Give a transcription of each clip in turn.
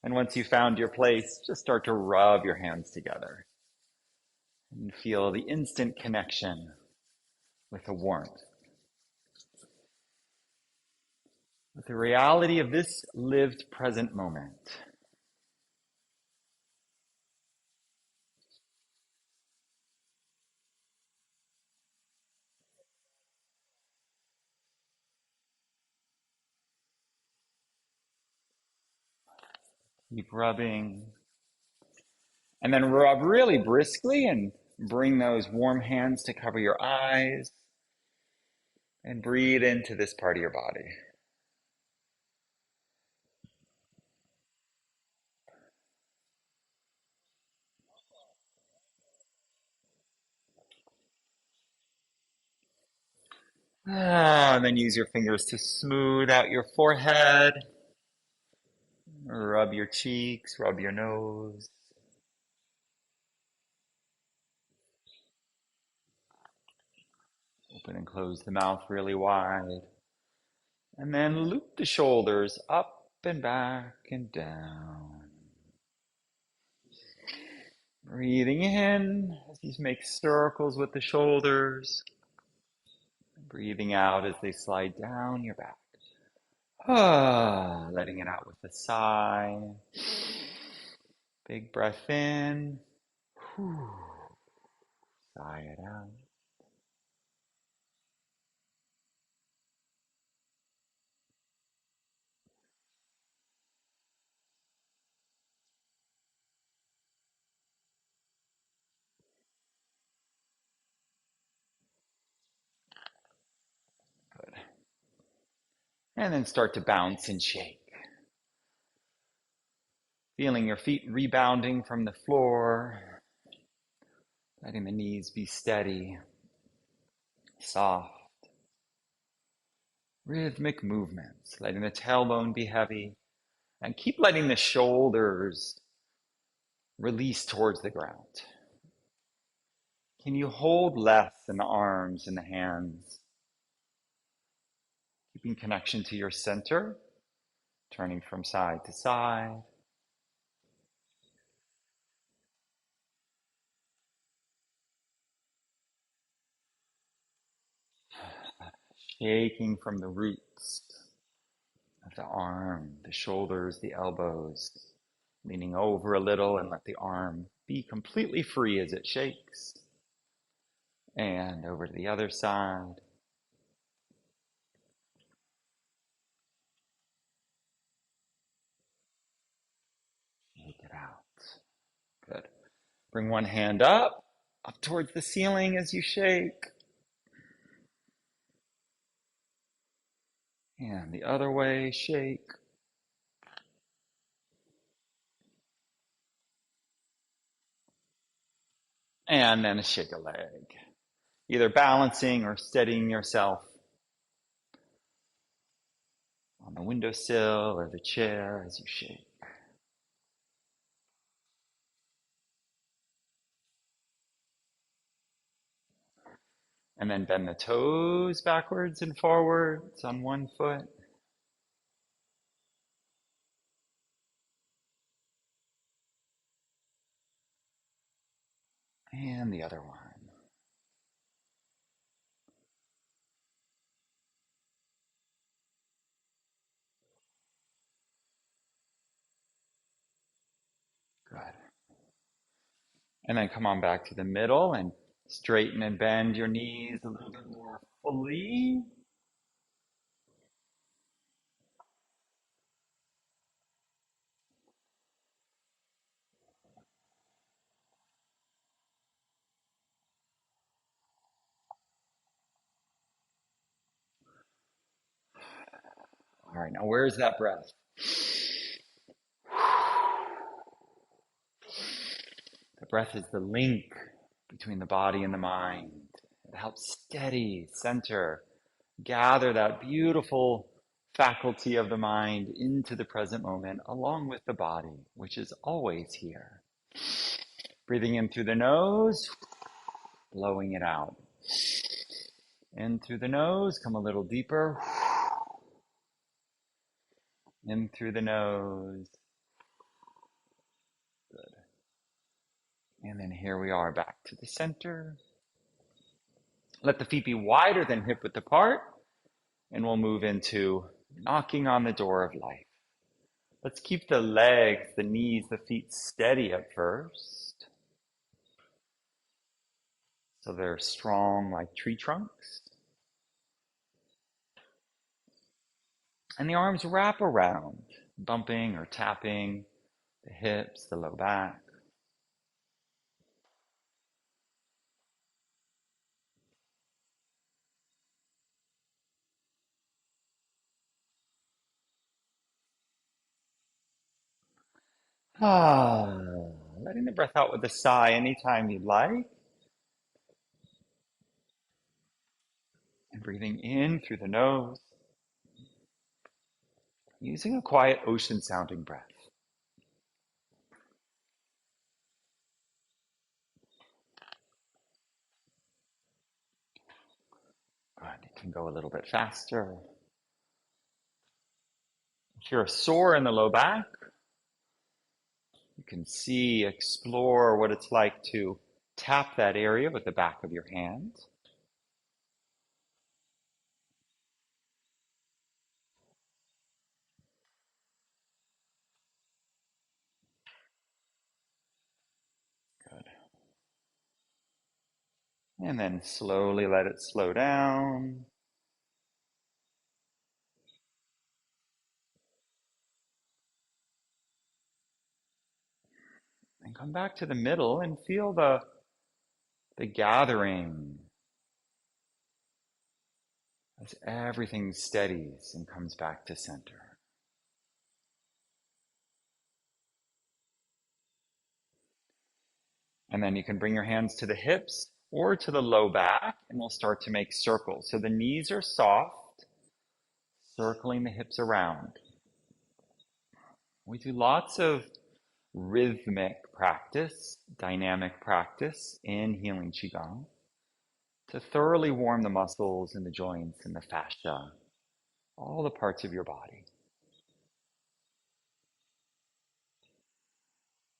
And once you found your place, just start to rub your hands together and feel the instant connection with the warmth, with the reality of this lived present moment. Keep rubbing. And then rub really briskly and bring those warm hands to cover your eyes and breathe into this part of your body. And then use your fingers to smooth out your forehead, rub your cheeks, rub your nose. Open and close the mouth really wide. And then loop the shoulders up and back and down. Breathing in as you make circles with the shoulders. Breathing out as they slide down your back. Letting it out with a sigh. Big breath in. Sigh it out. Good. And then start to bounce and shake. Feeling your feet rebounding from the floor. Letting the knees be steady, soft. Rhythmic movements, letting the tailbone be heavy, and keep letting the shoulders release towards the ground. Can you hold less in the arms and the hands? Keeping connection to your center, turning from side to side. Shaking from the roots of the arm, the shoulders, the elbows. Leaning over a little and let the arm be completely free as it shakes. And over to the other side. Shake it out. Good. Bring one hand up towards the ceiling as you shake. And the other way, shake. And then shake a leg. Either balancing or steadying yourself on the windowsill or the chair as you shake. And then bend the toes backwards and forwards on one foot. And the other one. Good. And then come on back to the middle and straighten and bend your knees a little bit more fully. All right, now where's that breath? The breath is the link between the body and the mind. It helps steady, center, gather that beautiful faculty of the mind into the present moment along with the body, which is always here. Breathing in through the nose, blowing it out. In through the nose, come a little deeper. In through the nose. And then here we are back to the center. Let the feet be wider than hip width apart, and we'll move into knocking on the door of life. Let's keep the legs, the knees, the feet steady at first, so they're strong like tree trunks. And the arms wrap around, bumping or tapping the hips, the low back. Ah, letting the breath out with a sigh anytime you'd like. And breathing in through the nose, using a quiet ocean sounding breath. Good. You can go a little bit faster. If you're sore in the low back, you can see, explore what it's like to tap that area with the back of your hand. Good. And then slowly let it slow down. And come back to the middle and feel the gathering as everything steadies and comes back to center. And then you can bring your hands to the hips or to the low back, and we'll start to make circles. So the knees are soft, circling the hips around. We do lots of rhythmic practice, dynamic practice in healing Qigong to thoroughly warm the muscles and the joints and the fascia, all the parts of your body.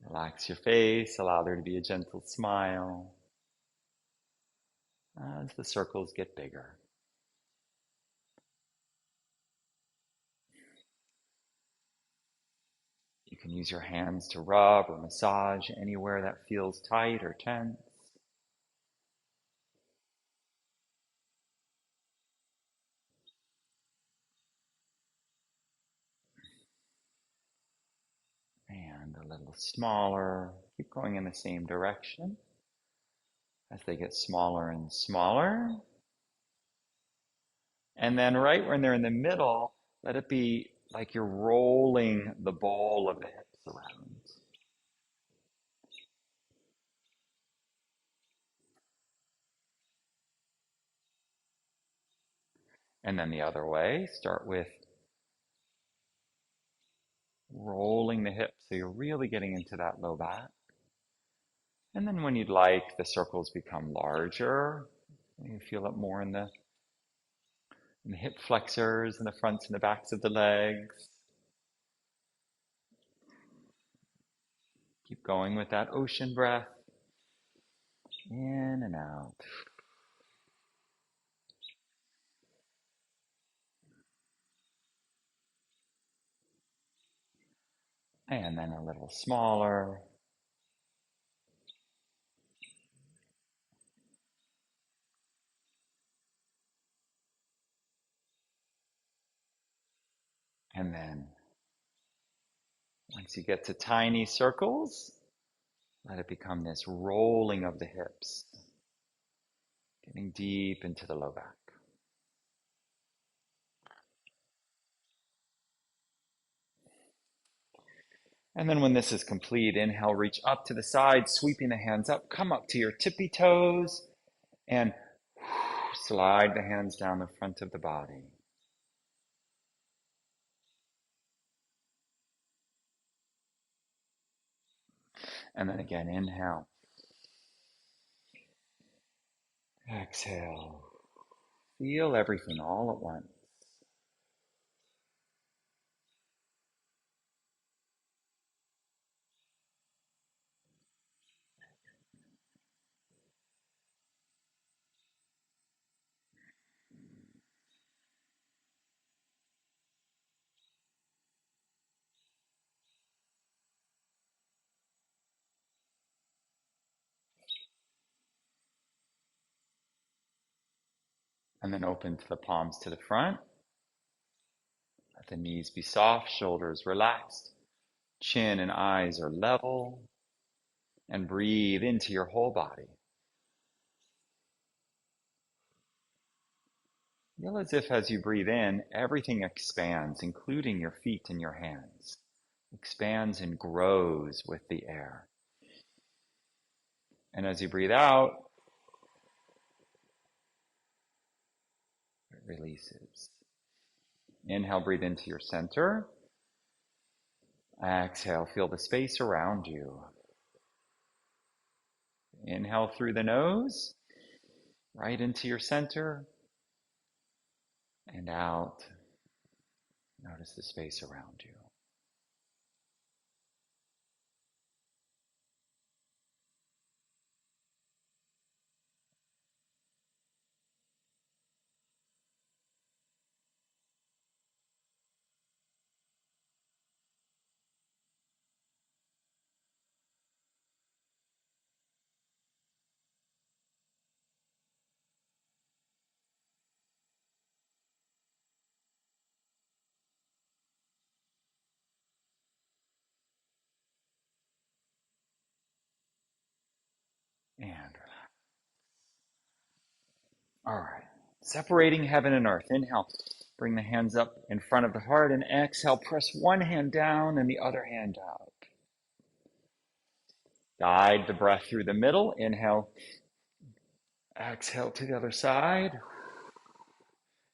Relax your face, allow there to be a gentle smile as the circles get bigger. You can use your hands to rub or massage anywhere that feels tight or tense. And a little smaller. Keep going in the same direction as they get smaller and smaller. And then right when they're in the middle, let it be like you're rolling the ball of the hips around. And then the other way, start with rolling the hips so you're really getting into that low back. And then when you'd like, the circles become larger. You feel it more in the hip flexors and the fronts and the backs of the legs. Keep going with that ocean breath. In and out. And then a little smaller. And then once you get to tiny circles, let it become this rolling of the hips, getting deep into the low back. And then when this is complete, inhale, reach up to the side, sweeping the hands up, come up to your tippy toes, and slide the hands down the front of the body. And then again, inhale. Exhale. Feel everything all at once. And then open to the palms to the front. Let the knees be soft, shoulders relaxed, chin and eyes are level. And breathe into your whole body. Feel as if as you breathe in, everything expands, including your feet and your hands. Expands and grows with the air. And as you breathe out, it releases. Inhale, breathe into your center. Exhale, feel the space around you. Inhale through the nose, right into your center, and out. Notice the space around you. And relax. All right. Separating heaven and earth. Inhale. Bring the hands up in front of the heart and exhale. Press one hand down and the other hand up. Guide the breath through the middle. Inhale. Exhale to the other side.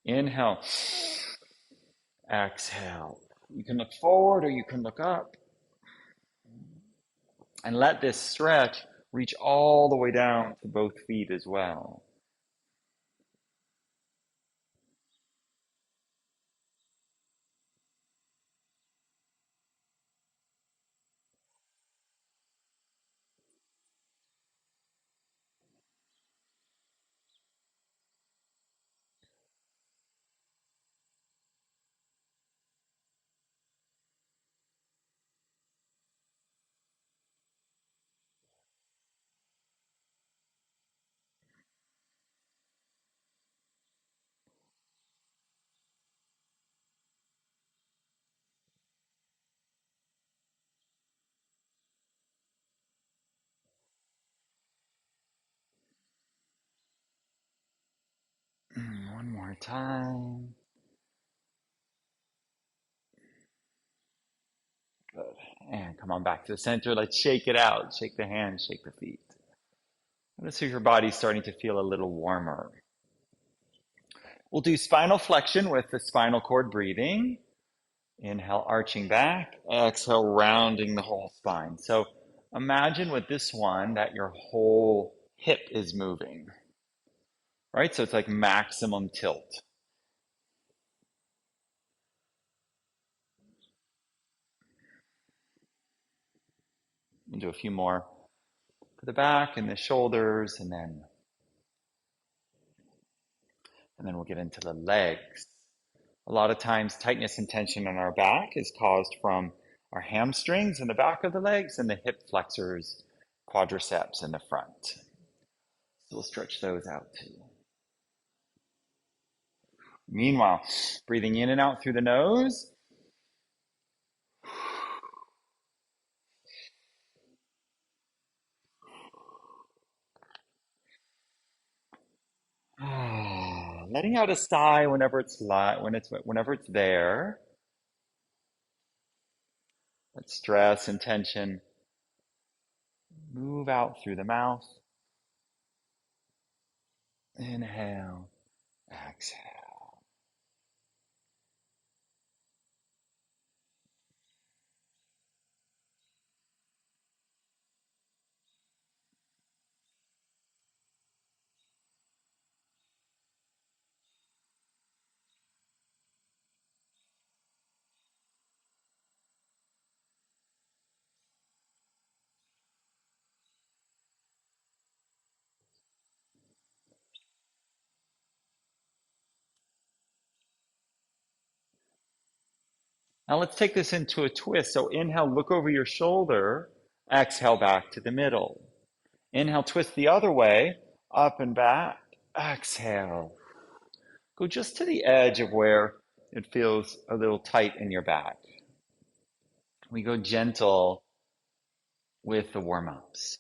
Inhale. Exhale. You can look forward or you can look up. And let this stretch reach all the way down to both feet as well. One more time. Good. And come on back to the center. Let's shake it out. Shake the hands, shake the feet. Notice if your body's starting to feel a little warmer. We'll do spinal flexion with the spinal cord breathing. Inhale, arching back. Exhale, rounding the whole spine. So imagine with this one that your whole hip is moving, right? So it's like maximum tilt. We'll do a few more for the back and the shoulders, and then we'll get into the legs. A lot of times tightness and tension in our back is caused from our hamstrings in the back of the legs and the hip flexors, quadriceps in the front. So we'll stretch those out too. Meanwhile, breathing in and out through the nose. Letting out a sigh whenever it's whenever it's there. Let stress and tension move out through the mouth. Inhale, exhale. Now let's take this into a twist. So inhale, look over your shoulder. Exhale, back to the middle. Inhale, twist the other way, up and back. Exhale. Go just to the edge of where it feels a little tight in your back. We go gentle with the warm-ups.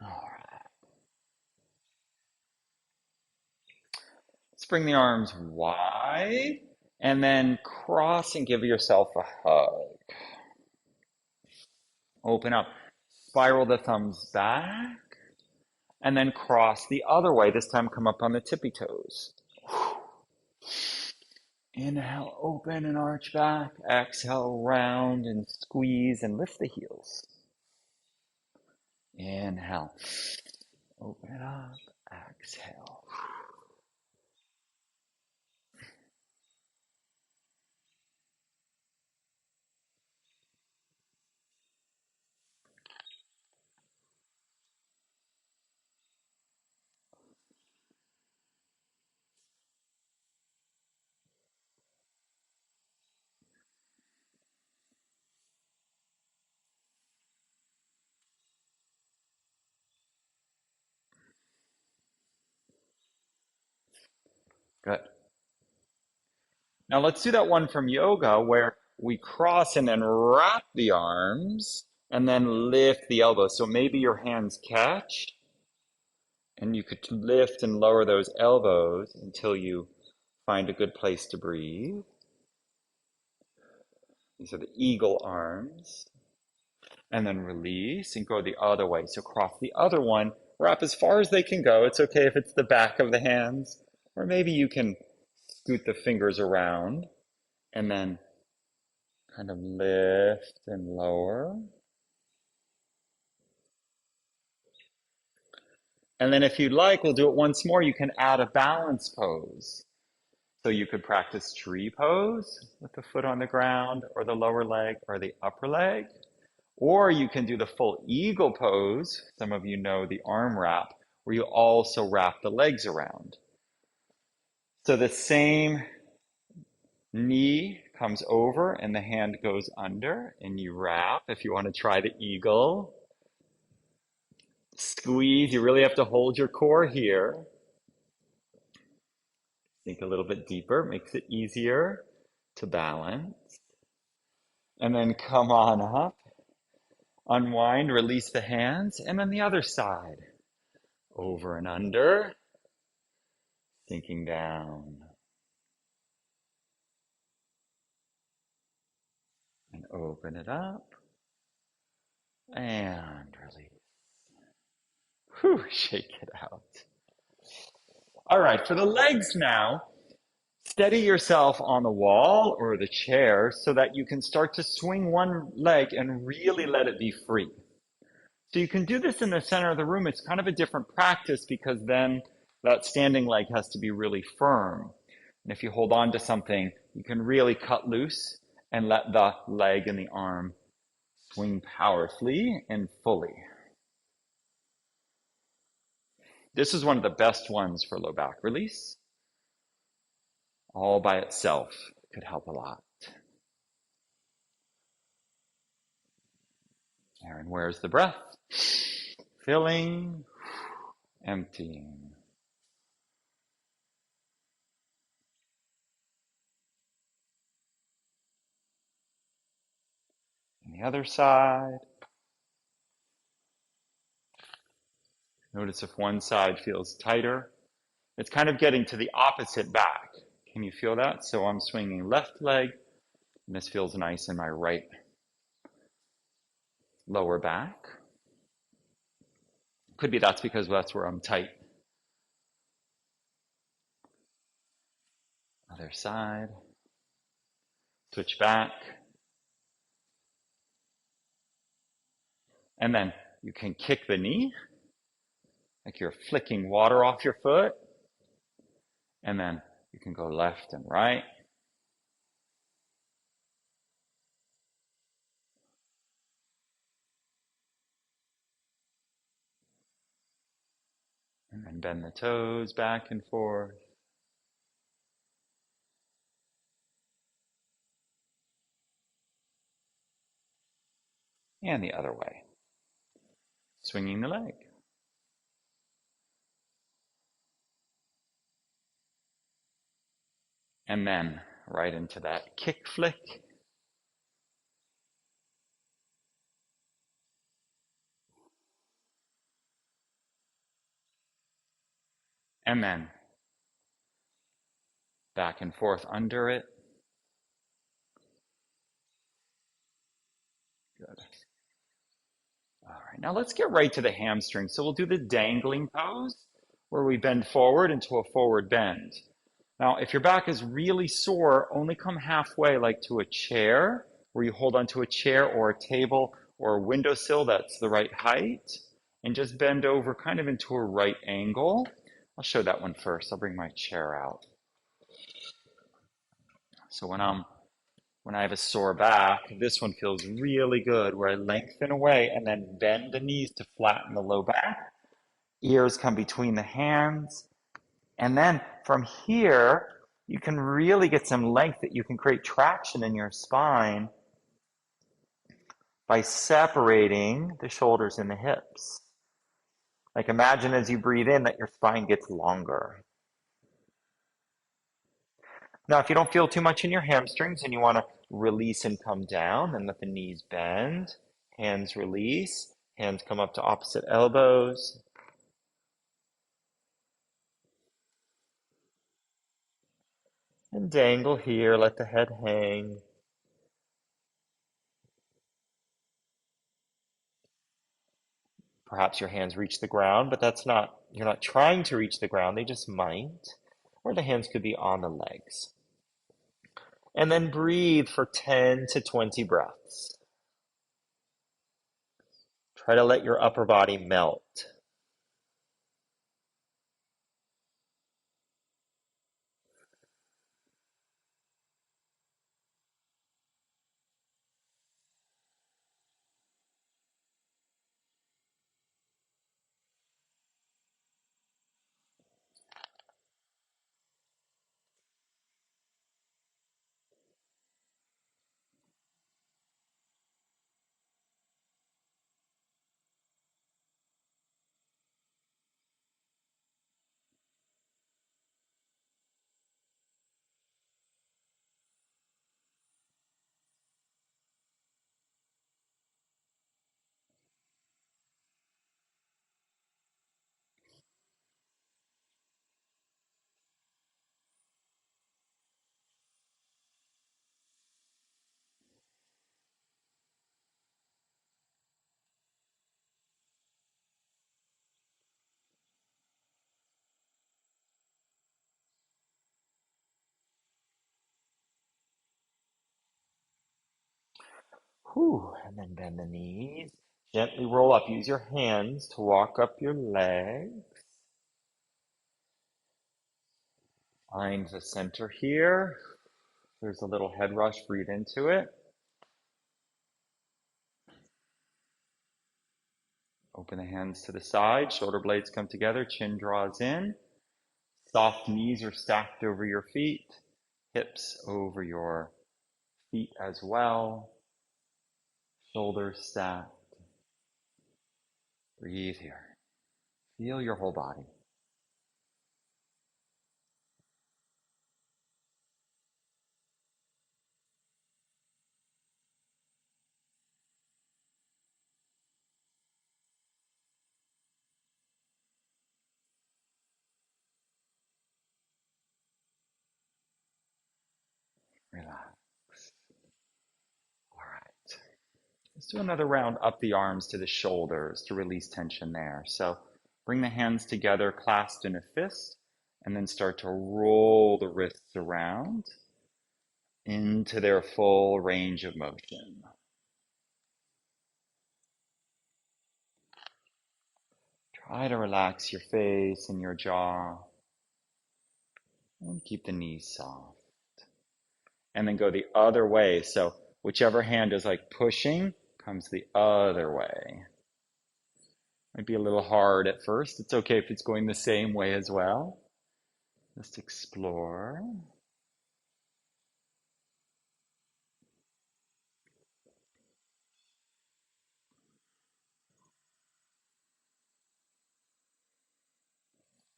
All right. Let's bring the arms wide and then cross and give yourself a hug. Open up. Spiral the thumbs back and then cross the other way. This time come up on the tippy toes. Inhale, open and arch back. Exhale, round and squeeze and lift the heels. Inhale, open it up. Exhale. Good. Now let's do that one from yoga where we cross and then wrap the arms and then lift the elbows. So maybe your hands catch and you could lift and lower those elbows until you find a good place to breathe. These are the eagle arms. And then release and go the other way. So cross the other one, wrap as far as they can go. It's okay if it's the back of the hands, or maybe you can scoot the fingers around and then kind of lift and lower. And then if you'd like, we'll do it once more. You can add a balance pose. So you could practice tree pose with the foot on the ground or the lower leg or the upper leg. Or you can do the full eagle pose. Some of you know the arm wrap, where you also wrap the legs around. So the same knee comes over and the hand goes under and you wrap. If you want to try the eagle, squeeze. You really have to hold your core here. Think a little bit deeper, makes it easier to balance. And then come on up, unwind, release the hands, and then the other side. Over and under, sinking down. And open it up. And release. Whew, shake it out. All right, for the legs now, steady yourself on the wall or the chair so that you can start to swing one leg and really let it be free. So you can do this in the center of the room. It's kind of a different practice because then that standing leg has to be really firm. And if you hold on to something, you can really cut loose and let the leg and the arm swing powerfully and fully. This is one of the best ones for low back release. All by itself could help a lot. Aaron, where's the breath? Filling, emptying. And the other side. Notice if one side feels tighter. It's kind of getting to the opposite back. Can you feel that? So I'm swinging left leg, and this feels nice in my right lower back. Could be that's because that's where I'm tight. Other side. Switch back. And then you can kick the knee, like you're flicking water off your foot. And then you can go left and right. And then bend the toes back and forth. And the other way. Swinging the leg. And then right into that kick flick. And then back and forth under it. Good. All right, now let's get right to the hamstring. So we'll do the dangling pose where we bend forward into a forward bend. Now, if your back is really sore, only come halfway, like to a chair, where you hold onto a chair or a table or a windowsill that's the right height, and just bend over kind of into a right angle. I'll show that one first. I'll bring my chair out. So when I have a sore back, this one feels really good, where I lengthen away and then bend the knees to flatten the low back. Ears come between the hands. And then from here, you can really get some length that you can create traction in your spine by separating the shoulders and the hips. Like imagine as you breathe in that your spine gets longer. Now, if you don't feel too much in your hamstrings and you want to release and come down, then let the knees bend, hands release, hands come up to opposite elbows. And dangle here, let the head hang. Perhaps your hands reach the ground, but you're not trying to reach the ground, they just might. Or the hands could be on the legs. And then breathe for 10 to 20 breaths. Try to let your upper body melt. Whew. And then bend the knees. Gently roll up. Use your hands to walk up your legs. Find the center here. There's a little head rush. Breathe into it. Open the hands to the side. Shoulder blades come together. Chin draws in. Soft knees are stacked over your feet. Hips over your feet as well. Shoulders stacked. Breathe here. Feel your whole body. Relax. All right. Let's do another round up the arms to the shoulders to release tension there. So bring the hands together, clasped in a fist, And then start to roll the wrists around into their full range of motion. Try to relax your face and your jaw and keep the knees soft. And then go the other way. So whichever hand is like pushing comes the other way. Might be a little hard at first. It's okay if it's going the same way as well. Just explore.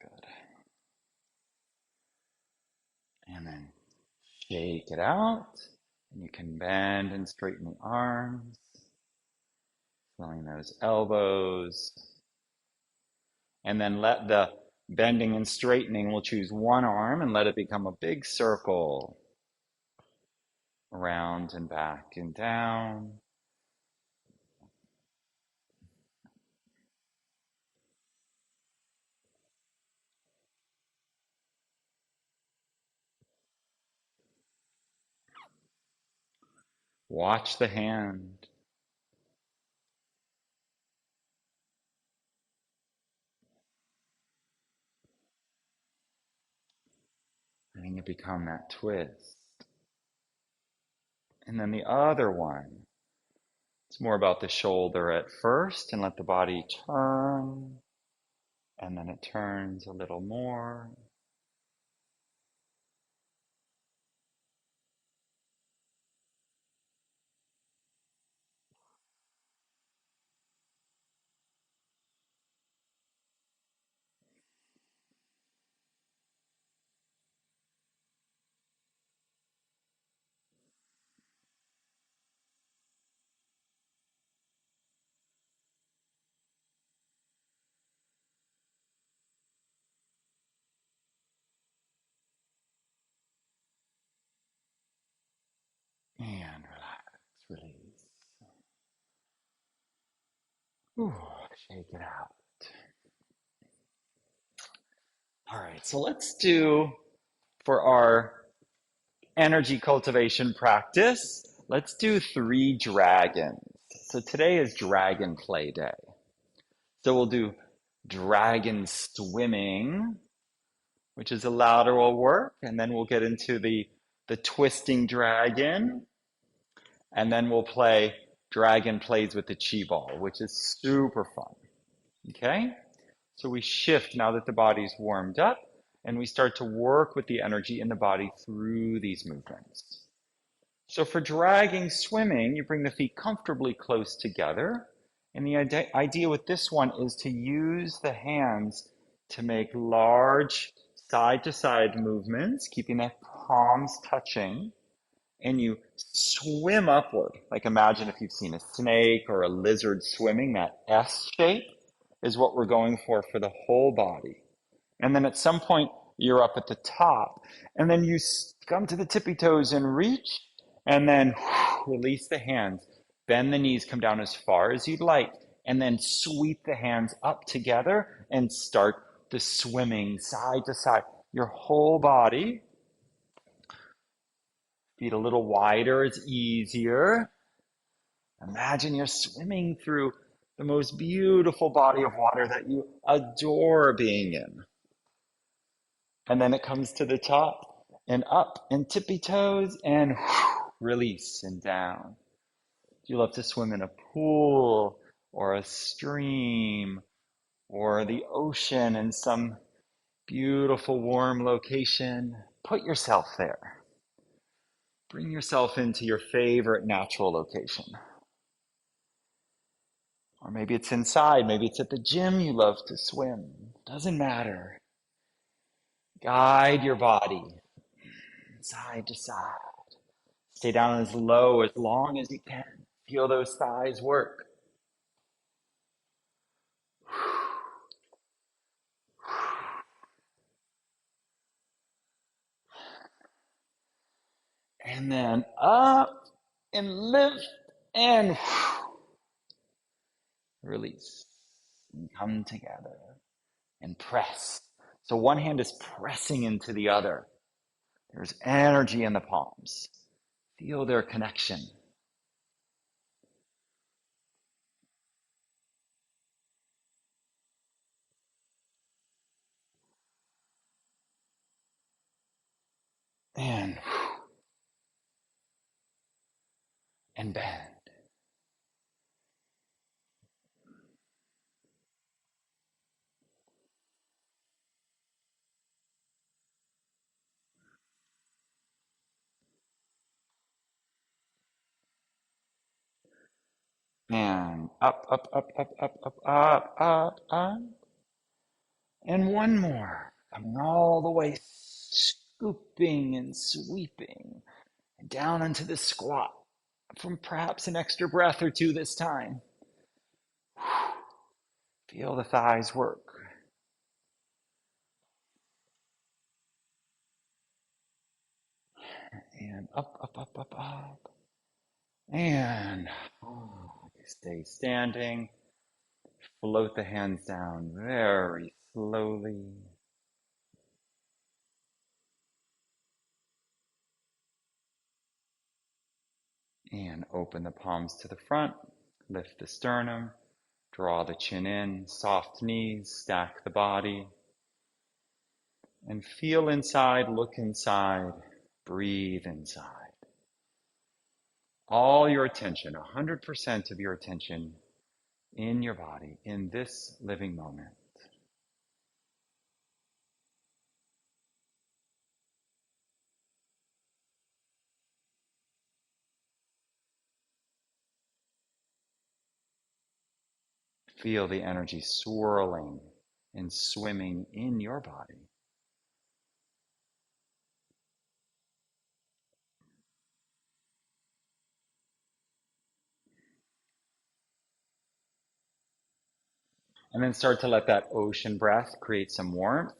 Good. And then shake it out. And you can bend and straighten the arms. Flowing those elbows. And then let the bending and straightening, we'll choose one arm and let it become a big circle. Around and back and down. Watch the hand. Letting it become that twist. And then the other one. It's more about the shoulder at first and let the body turn. And then it turns a little more. And relax, release. Ooh, shake it out. All right, so let's do, for our energy cultivation practice, let's do 3 dragons. So today is Dragon Play Day. So we'll do dragon swimming, which is a lateral work, and then we'll get into the twisting dragon, and then we'll play dragon plays with the chi ball, which is super fun. Okay? So we shift now that the body's warmed up, and we start to work with the energy in the body through these movements. So for dragging swimming, you bring the feet comfortably close together. And the idea with this one is to use the hands to make large side to side movements, keeping the palms touching. And you swim upward. Like imagine if you've seen a snake or a lizard swimming, that S shape is what we're going for the whole body. And then at some point, you're up at the top. And then you come to the tippy toes and reach. And then release the hands. Bend the knees, come down as far as you'd like. And then sweep the hands up together and start the swimming side to side. Your whole body. Feet a little wider is easier. Imagine you're swimming through the most beautiful body of water that you adore being in. And then it comes to the top and up and tippy toes and release and down. Do you love to swim in a pool or a stream or the ocean in some beautiful warm location? Put yourself there. Bring yourself into your favorite natural location. Or maybe it's inside, maybe it's at the gym you love to swim. Doesn't matter. Guide your body side to side. Stay down as low as long as you can. Feel those thighs work. And then up and lift and release. And come together and press. So one hand is pressing into the other. There's energy in the palms. Feel their connection. And bend. And up, up, up, up, up, up, up, up, up. And one more. Coming all the way, scooping and sweeping down into the squat. From perhaps an extra breath or two this time. Feel the thighs work. And up, up, up, up, up. And stay standing. Float the hands down very slowly. And open the palms to the front. Lift the sternum. Draw the chin in. Soft knees. Stack the body. And feel inside. Look inside. Breathe inside. All your attention, 100% of your attention in your body, in this living moment. Feel the energy swirling and swimming in your body. And then start to let that ocean breath create some warmth,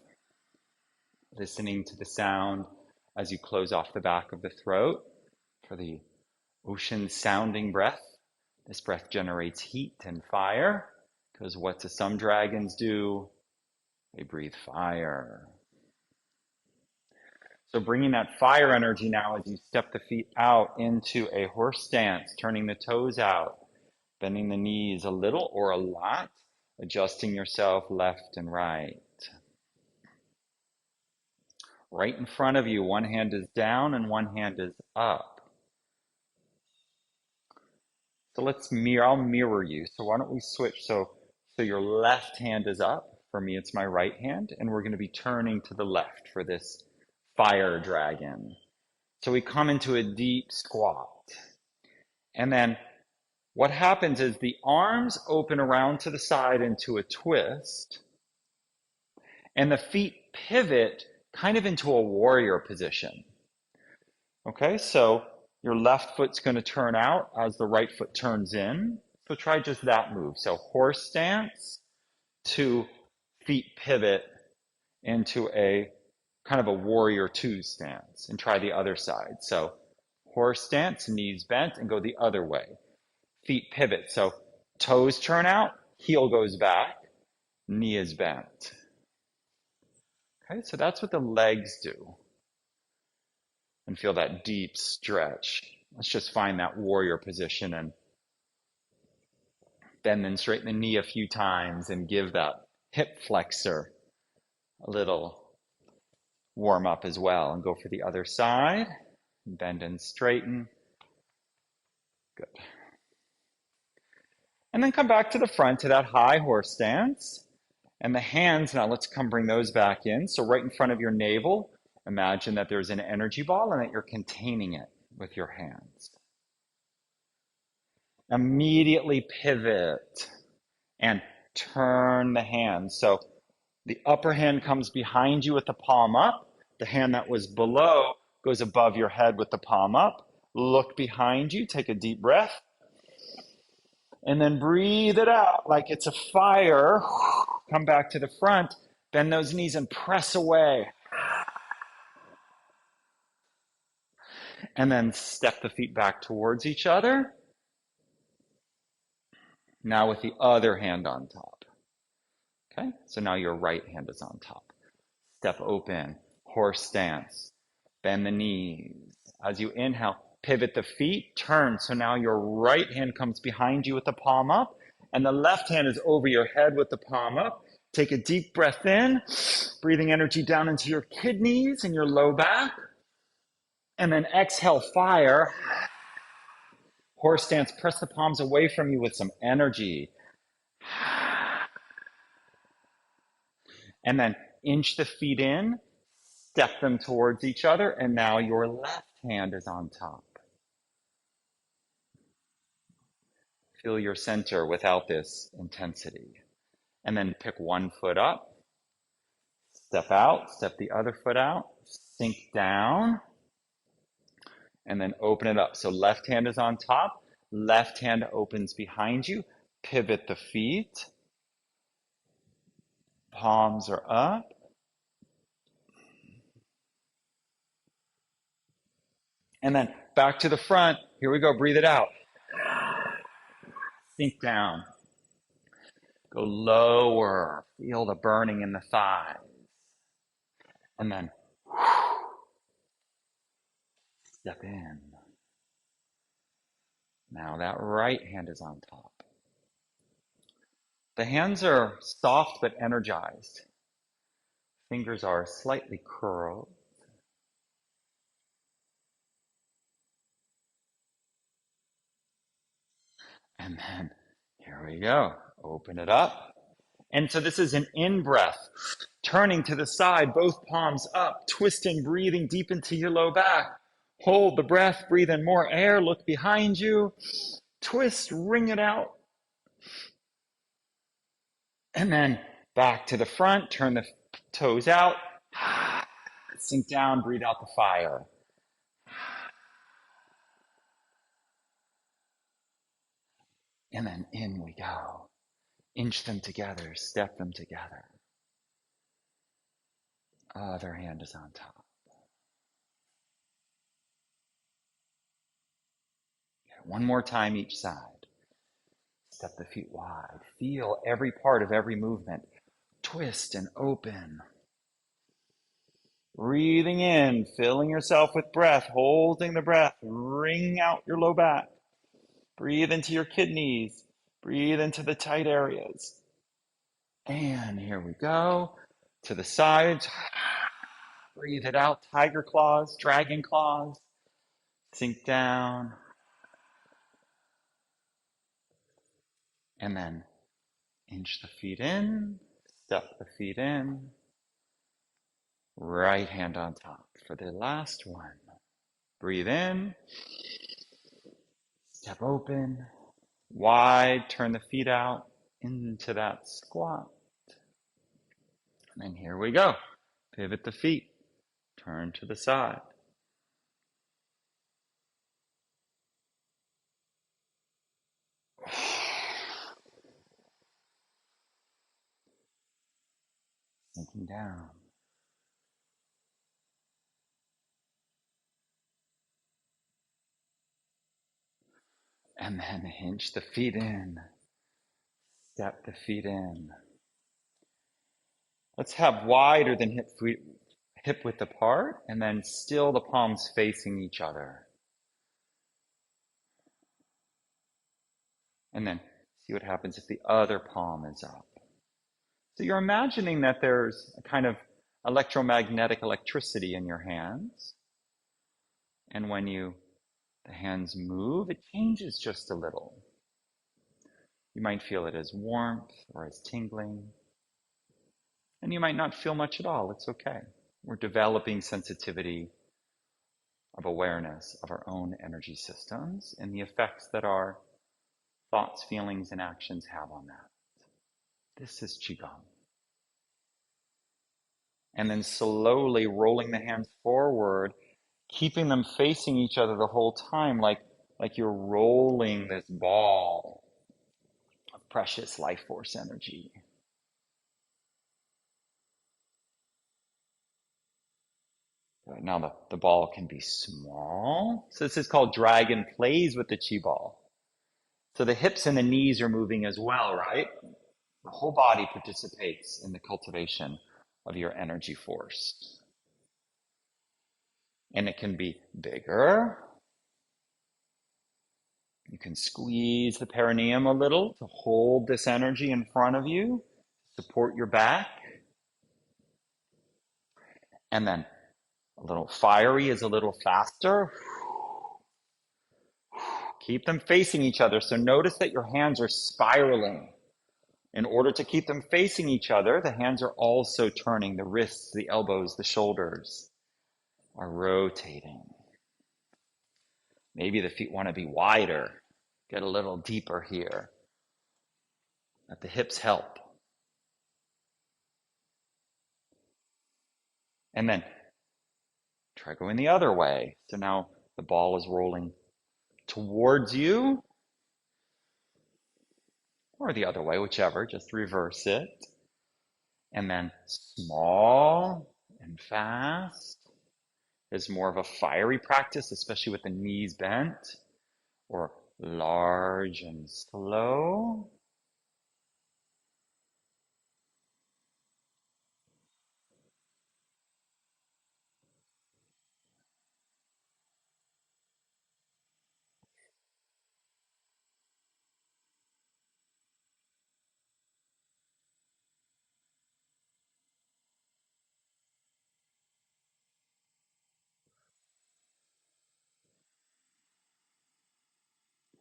listening to the sound as you close off the back of the throat for the ocean sounding breath. This breath generates heat and fire, because what do some dragons do? They breathe fire. So bringing that fire energy now as you step the feet out into a horse stance, turning the toes out, bending the knees a little or a lot, adjusting yourself left and right. Right in front of you, one hand is down and one hand is up. So I'll mirror you. So why don't we switch? So your left hand is up. For me, it's my right hand. And we're going to be turning to the left for this fire dragon. So we come into a deep squat. And then what happens is the arms open around to the side into a twist. And the feet pivot kind of into a warrior position. Okay, so your left foot's going to turn out as the right foot turns in. So try just that move. So horse stance to feet pivot into a kind of a warrior two stance, and try the other side. So horse stance, knees bent, and go the other way. Feet pivot. So toes turn out, heel goes back, knee is bent. Okay, so that's what the legs do. And feel that deep stretch. Let's just find that warrior position and bend and straighten the knee a few times and give that hip flexor a little warm up as well. And go for the other side. Bend and straighten. Good. And then come back to the front to that high horse stance. And the hands, now let's come bring those back in. So right in front of your navel, imagine that there's an energy ball and that you're containing it with your hands. Immediately pivot and turn the hands. So the upper hand comes behind you with the palm up. The hand that was below goes above your head with the palm up. Look behind you, take a deep breath. And then breathe it out like it's a fire. Come back to the front, bend those knees and press away. And then step the feet back towards each other. Now with the other hand on top. Okay, so now your right hand is on top. Step open, horse stance, bend the knees. As you inhale, pivot the feet, turn. So now your right hand comes behind you with the palm up, and the left hand is over your head with the palm up. Take a deep breath in, breathing energy down into your kidneys and your low back. And then exhale, fire. Horse stance, press the palms away from you with some energy. And then inch the feet in, step them towards each other, and now your left hand is on top. Feel your center without this intensity. And then pick one foot up, step out, step the other foot out, sink down, and then open it up. So left hand is on top, left hand opens behind you, pivot the feet, palms are up. And then back to the front. Here we go. Breathe it out. Sink down. Go lower. Feel the burning in the thighs. And then step in. Now that right hand is on top. The hands are soft but energized. Fingers are slightly curled. And then here we go. Open it up. And so this is an in-breath. Turning to the side, both palms up, twisting, breathing deep into your low back. Hold the breath, breathe in more air, look behind you. Twist, wring it out. And then back to the front, turn the toes out. Sink down, breathe out the fire. And then in we go. Inch them together, step them together. Other hand is on top. Okay, one more time each side. Step the feet wide. Feel every part of every movement. Twist and open. Breathing in, filling yourself with breath, holding the breath. Wring out your low back. Breathe into your kidneys. Breathe into the tight areas. And here we go. To the sides. Breathe it out. Tiger claws, dragon claws. Sink down. And then inch the feet in. Step the feet in. Right hand on top for the last one. Breathe in. Step open. Wide. Turn the feet out into that squat. And then here we go. Pivot the feet. Turn to the side. Sinking down. And then hinge the feet in. Step the feet in. Let's have wider than hip width apart, and then still the palms facing each other. And then see what happens if the other palm is up. So you're imagining that there's a kind of electromagnetic electricity in your hands. And when the hands move, it changes just a little. You might feel it as warmth or as tingling. And you might not feel much at all. It's okay. We're developing sensitivity of awareness of our own energy systems and the effects that our thoughts, feelings, and actions have on that. This is Qigong. And then slowly rolling the hands forward, keeping them facing each other the whole time, like you're rolling this ball of precious life force energy. Now the ball can be small. So this is called dragon plays with the chi ball. So the hips and the knees are moving as well, right? The whole body participates in the cultivation of your energy force. And it can be bigger. You can squeeze the perineum a little to hold this energy in front of you, support your back. And then a little fiery is a little faster. Keep them facing each other. So notice that your hands are spiraling. In order to keep them facing each other, the hands are also turning. The wrists, the elbows, the shoulders are rotating. Maybe the feet want to be wider. Get a little deeper here. Let the hips help. And then try going the other way. So now the ball is rolling towards you or the other way, whichever, just reverse it. And then small and fast is more of a fiery practice, especially with the knees bent, or large and slow.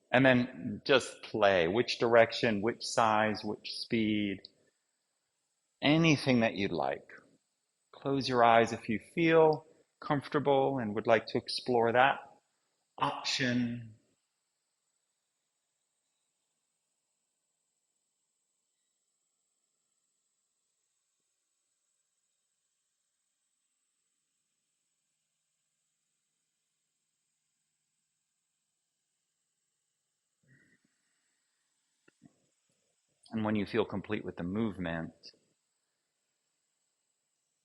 And then just play. Which direction, which size, which speed, anything that you'd like. Close your eyes if you feel comfortable and would like to explore that option. And when you feel complete with the movement,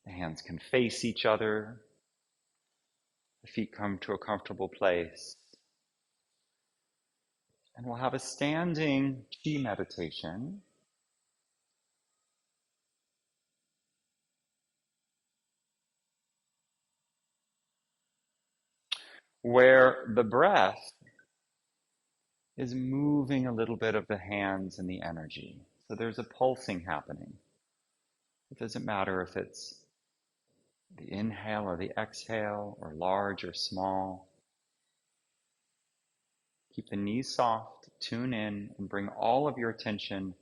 the hands can face each other, the feet come to a comfortable place. And we'll have a standing chi meditation where the breath is moving a little bit of the hands and the energy. So there's a pulsing happening. It doesn't matter if it's the inhale or the exhale, or large or small. Keep the knees soft, tune in, and bring all of your attention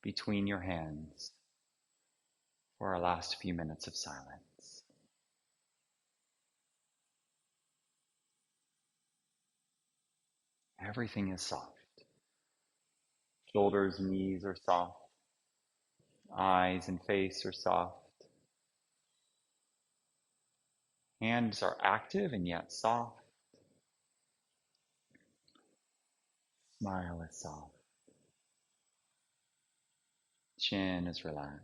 between your hands for our last few minutes of silence. Everything is soft. Shoulders, knees are soft. Eyes and face are soft. Hands are active and yet soft. Smile is soft. Chin is relaxed.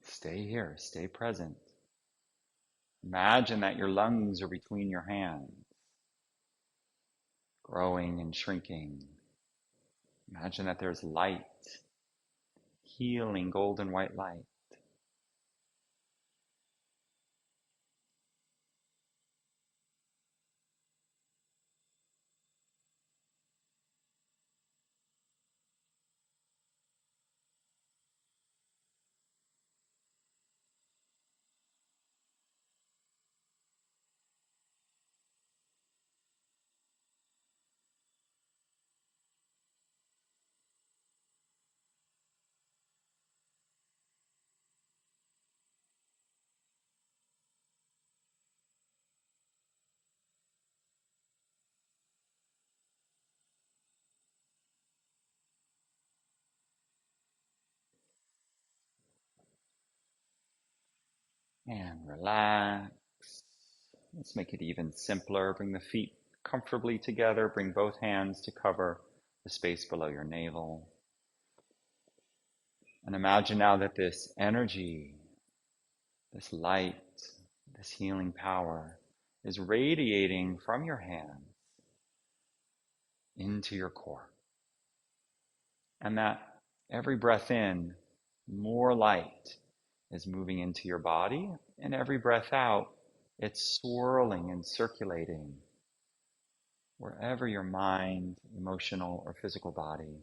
Stay here, stay present. Imagine that your lungs are between your hands, growing and shrinking. Imagine that there's light, healing golden white light. And relax. Let's make it even simpler. Bring the feet comfortably together. Bring both hands to cover the space below your navel. And imagine now that this energy, this light, this healing power is radiating from your hands into your core. And that every breath in, more light is moving into your body, and every breath out, it's swirling and circulating wherever your mind, emotional, or physical body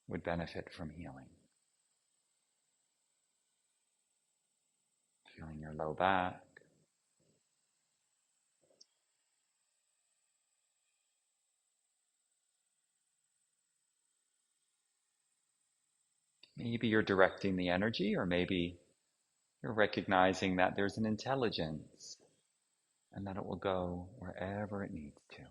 would benefit from healing. Feeling your low back, maybe you're directing the energy, or maybe you're recognizing that there's an intelligence and that it will go wherever it needs to.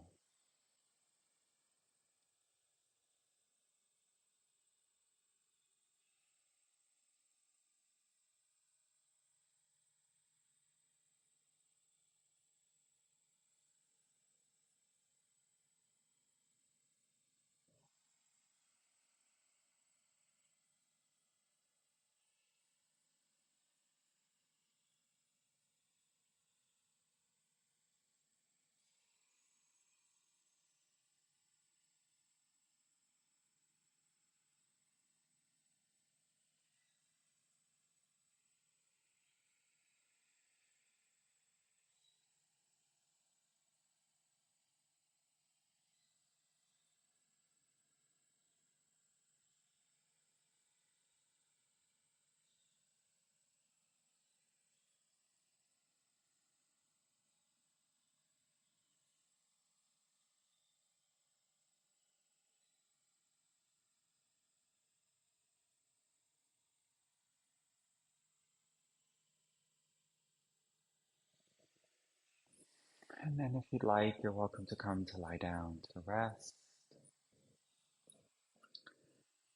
And then if you'd like, you're welcome to come to lie down to rest,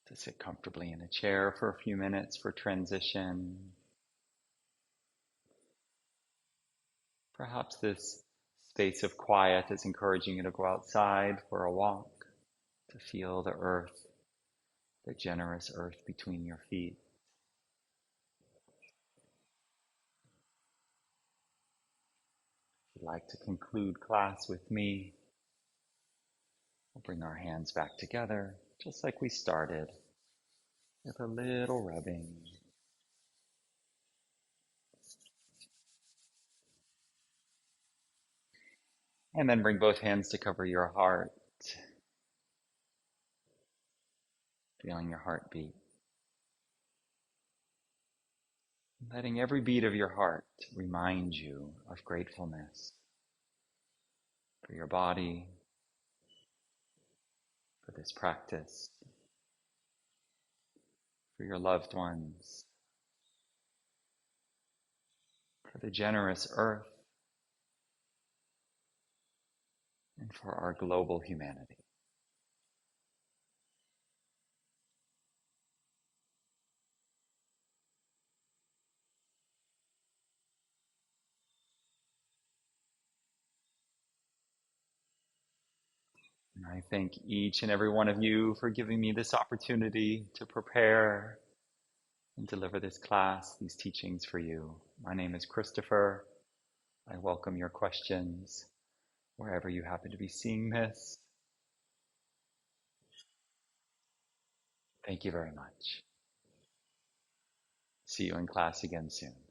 to sit comfortably in a chair for a few minutes for transition. Perhaps this space of quiet is encouraging you to go outside for a walk, to feel the earth, the generous earth between your feet. If you'd like to conclude class with me, we'll bring our hands back together, just like we started, with a little rubbing. And then bring both hands to cover your heart, feeling your heartbeat. Letting every beat of your heart remind you of gratefulness for your body, for this practice, for your loved ones, for the generous earth, and for our global humanity. And I thank each and every one of you for giving me this opportunity to prepare and deliver this class, these teachings for you. My name is Christopher. I welcome your questions wherever you happen to be seeing this. Thank you very much. See you in class again soon.